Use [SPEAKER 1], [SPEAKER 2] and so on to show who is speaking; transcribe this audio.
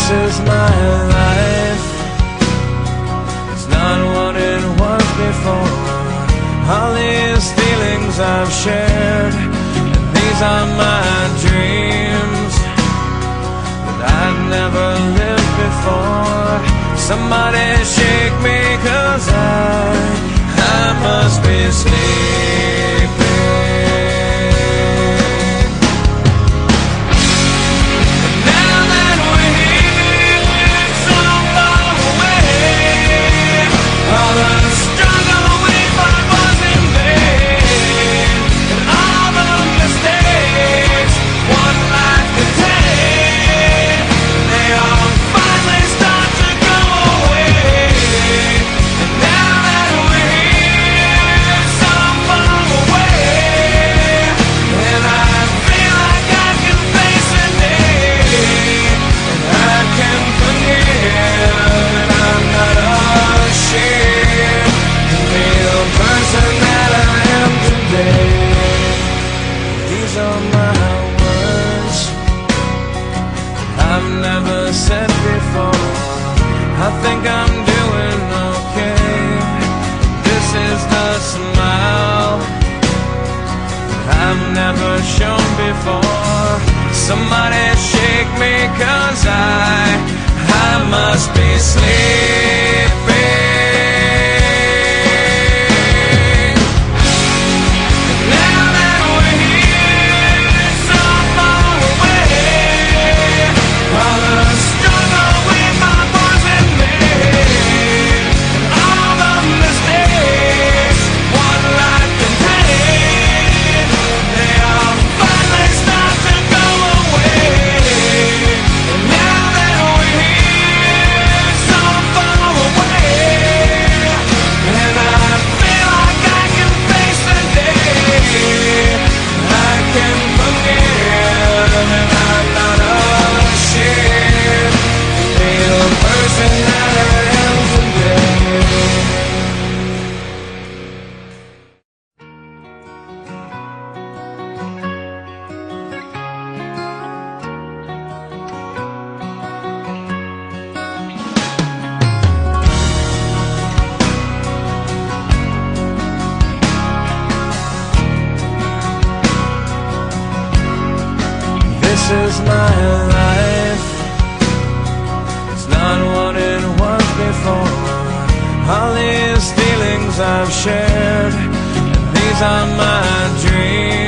[SPEAKER 1] This is my life. It's not what it was before. All these feelings I've shared, and these are my dreams that I've never lived before. Somebody shake me, 'cause I must be sleeping. Said before, I think I'm doing okay. This is the smile I've never shown before. Somebody shake me, 'cause I must be sleeping. This is my life. It's not what it was before. All these feelings I've shared, and these are my dreams